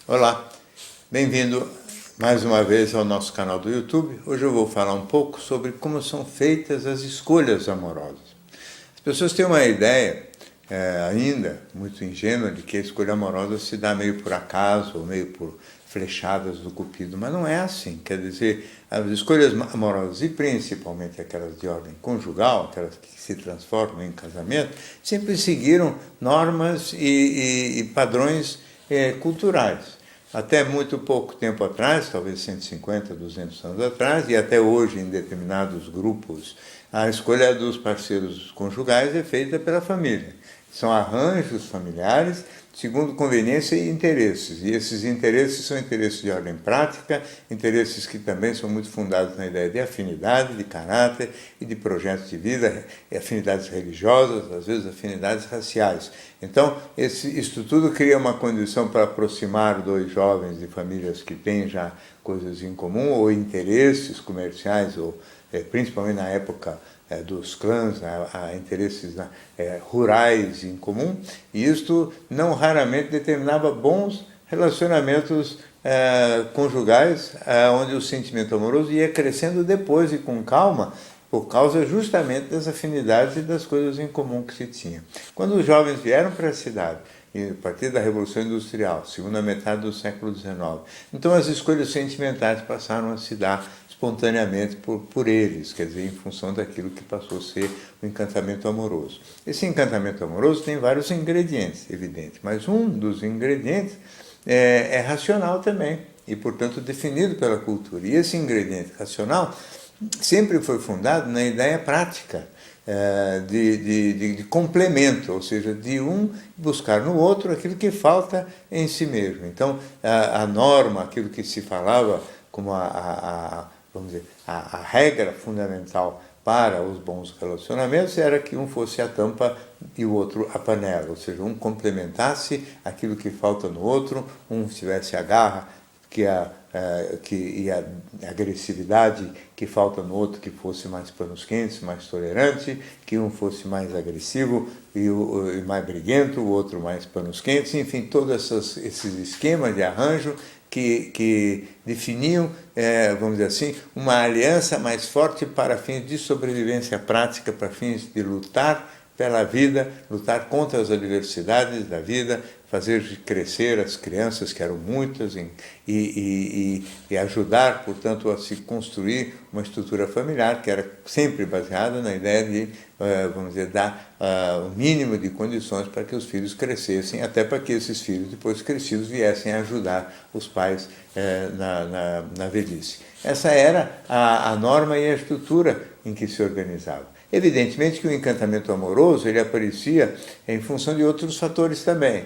Olá, bem-vindo mais uma vez ao nosso canal do YouTube. Hoje eu vou falar um pouco sobre como são feitas as escolhas amorosas. As pessoas têm uma ideia ainda muito ingênua de que a escolha amorosa se dá meio por acaso ou meio por flechadas do cupido, mas não é assim. Quer dizer, as escolhas amorosas, e principalmente aquelas de ordem conjugal, aquelas que se transformam em casamento, sempre seguiram normas e padrões culturais. Até muito pouco tempo atrás, talvez 150, 200 anos atrás, e até hoje em determinados grupos, a escolha dos parceiros conjugais é feita pela família. São arranjos familiares segundo conveniência e interesses. E esses interesses são interesses de ordem prática, interesses que também são muito fundados na ideia de afinidade, de caráter e de projetos de vida, afinidades religiosas, às vezes afinidades raciais. Então, isso tudo cria uma condição para aproximar dois jovens de famílias que têm já coisas em comum, ou interesses comerciais, ou principalmente na época dos clãs, há interesses rurais em comum, e isto não raramente determinava bons relacionamentos conjugais, onde o sentimento amoroso ia crescendo depois e com calma, por causa justamente das afinidades e das coisas em comum que se tinha. Quando os jovens vieram para a cidade, a partir da Revolução Industrial, segunda metade do século XIX, então as escolhas sentimentais passaram a se dar espontaneamente por eles, quer dizer, em função daquilo que passou a ser o encantamento amoroso. Esse encantamento amoroso tem vários ingredientes, evidente, mas um dos ingredientes é racional também, e, portanto, definido pela cultura. E esse ingrediente racional sempre foi fundado na ideia prática, de complemento, ou seja, de um buscar no outro aquilo que falta em si mesmo. Então, a norma, aquilo que se falava como vamos dizer, a regra fundamental para os bons relacionamentos era que um fosse a tampa e o outro a panela, ou seja, um complementasse aquilo que falta no outro, um tivesse a garra e a agressividade que falta no outro, que fosse mais panos quentes, mais tolerante, que um fosse mais agressivo e mais briguento, o outro mais panos quentes, enfim, todos esses esquemas de arranjo que definiam, vamos dizer assim, uma aliança mais forte para fins de sobrevivência prática, para fins de lutar pela vida, lutar contra as adversidades da vida, fazer crescer as crianças, que eram muitas, e ajudar, portanto, a se construir uma estrutura familiar que era sempre baseada na ideia de, vamos dizer, dar o mínimo de condições para que os filhos crescessem, até para que esses filhos, depois crescidos, viessem a ajudar os pais na velhice. Essa era a norma e a estrutura em que se organizava. Evidentemente que o encantamento amoroso ele aparecia em função de outros fatores também.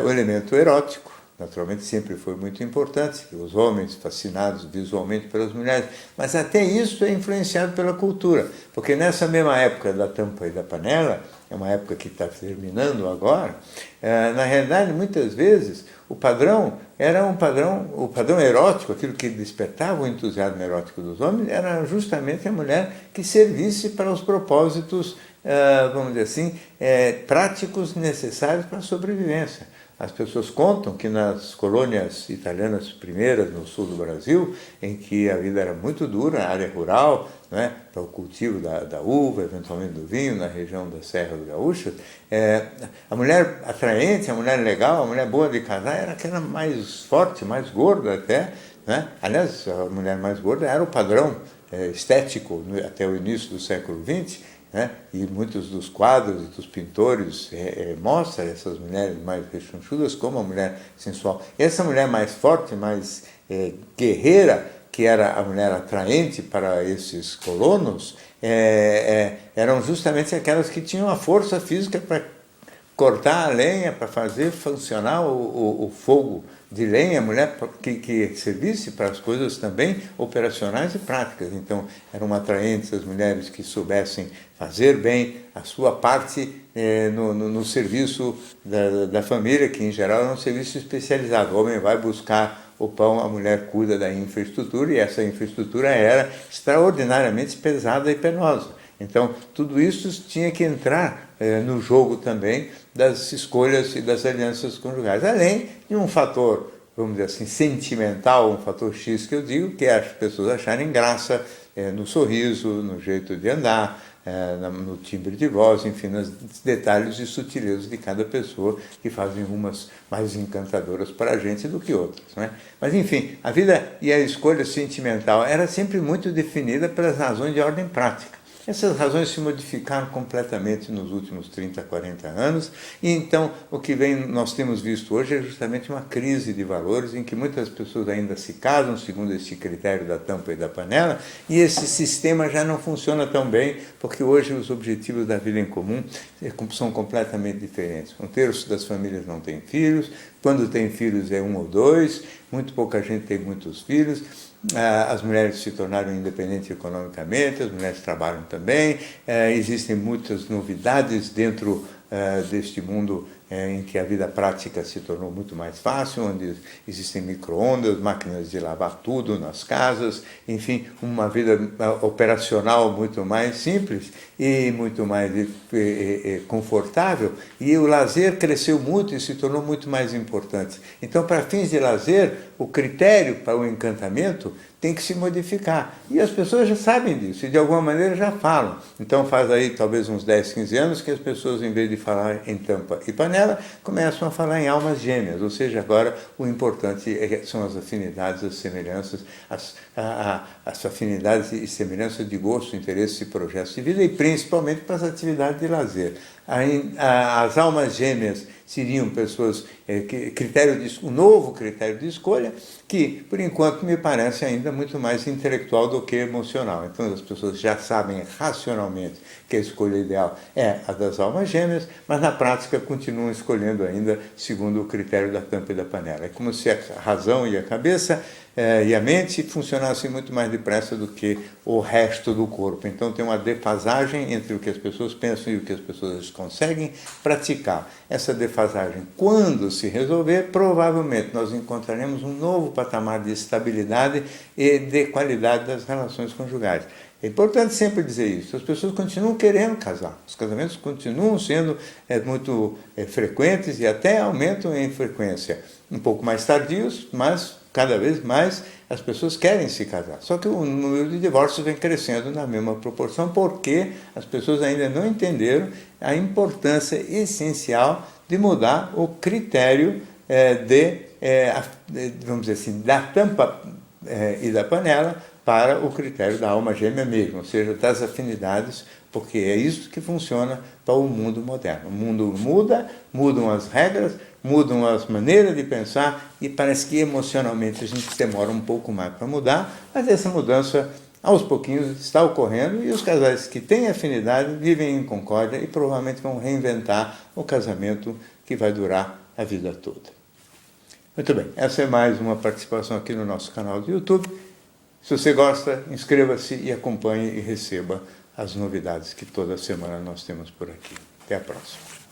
O elemento erótico, naturalmente, sempre foi muito importante, os homens fascinados visualmente pelas mulheres, mas até isso é influenciado pela cultura, porque nessa mesma época da tampa e da panela, é uma época que está terminando agora, na realidade, muitas vezes, o padrão era o padrão erótico, aquilo que despertava o entusiasmo erótico dos homens, era justamente a mulher que servisse para os propósitos, vamos dizer assim, práticos necessários para a sobrevivência. As pessoas contam que nas colônias italianas primeiras, no sul do Brasil, em que a vida era muito dura, área rural, para o cultivo da uva, eventualmente do vinho, na região da Serra do Gaúcho, a mulher atraente, a mulher legal, a mulher boa de casar, era aquela mais forte, mais gorda até. Aliás, a mulher mais gorda era o padrão estético até o início do século XX, e muitos dos quadros e dos pintores mostram essas mulheres mais rechonchudas como a mulher sensual. Essa mulher mais forte, mais guerreira, que era a mulher atraente para esses colonos, eram justamente aquelas que tinham a força física para cortar a lenha, para fazer funcionar o fogo de lenha, a mulher que servisse para as coisas também operacionais e práticas. Então, eram atraentes as mulheres que soubessem fazer bem a sua parte no serviço da família, que em geral era um serviço especializado. O homem vai buscar o pão, a mulher cuida da infraestrutura, e essa infraestrutura era extraordinariamente pesada e penosa. Então, tudo isso tinha que entrar no jogo também das escolhas e das alianças conjugais, além de um fator vamos dizer assim, sentimental, um fator X que eu digo, que é as pessoas acharem graça no sorriso, no jeito de andar, no timbre de voz, enfim, nos detalhes e sutilezas de cada pessoa, que fazem umas mais encantadoras para a gente do que outras, né? Mas, enfim, a vida e a escolha sentimental era sempre muito definida pelas razões de ordem prática. Essas razões se modificaram completamente nos últimos 30, 40 anos, e então o que nós temos visto hoje é justamente uma crise de valores em que muitas pessoas ainda se casam segundo esse critério da tampa e da panela, e esse sistema já não funciona tão bem, porque hoje os objetivos da vida em comum são completamente diferentes. 1/3 das famílias não tem filhos, quando tem filhos é 1 ou 2, muito pouca gente tem muitos filhos. As mulheres se tornaram independentes economicamente, as mulheres trabalham também, existem muitas novidades dentro deste mundo em que a vida prática se tornou muito mais fácil, onde existem micro-ondas, máquinas de lavar tudo nas casas, enfim, uma vida operacional muito mais simples e muito mais confortável, e o lazer cresceu muito e se tornou muito mais importante. Então, para fins de lazer, o critério para o encantamento tem que se modificar. E as pessoas já sabem disso, e de alguma maneira já falam. Então faz aí talvez uns 10, 15 anos que as pessoas, em vez de falar em tampa e panela, começam a falar em almas gêmeas, ou seja, agora o importante são as afinidades, as semelhanças, as afinidades e semelhanças de gosto, interesses e projetos de vida, e principalmente para as atividades de lazer. As almas gêmeas seriam pessoas, um novo critério de escolha, que, por enquanto, me parece ainda muito mais intelectual do que emocional. Então, as pessoas já sabem racionalmente que a escolha ideal é a das almas gêmeas, mas, na prática, continuam escolhendo ainda segundo o critério da tampa e da panela. É como se a razão e a cabeça e a mente funcionassem muito mais depressa do que o resto do corpo. Então, tem uma defasagem entre o que as pessoas pensam e o que as pessoas conseguem praticar. Essa defasagem, quando se resolver, provavelmente nós encontraremos um novo patamar de estabilidade e de qualidade das relações conjugais. É importante sempre dizer isso. As pessoas continuam querendo casar. Os casamentos continuam sendo muito frequentes e até aumentam em frequência. Um pouco mais tardios, mas cada vez mais as pessoas querem se casar. Só que o número de divórcios vem crescendo na mesma proporção, porque as pessoas ainda não entenderam a importância essencial de mudar o critério vamos dizer assim, da tampa e da panela para o critério da alma gêmea mesmo, ou seja, das afinidades, porque é isso que funciona para o mundo moderno. O mundo muda, mudam as regras, mudam as maneiras de pensar, e parece que emocionalmente a gente demora um pouco mais para mudar, mas essa mudança, aos pouquinhos, está ocorrendo, e os casais que têm afinidade vivem em concórdia e provavelmente vão reinventar o casamento que vai durar a vida toda. Muito bem, essa é mais uma participação aqui no nosso canal do YouTube. Se você gosta, inscreva-se e acompanhe e receba as novidades que toda semana nós temos por aqui. Até a próxima.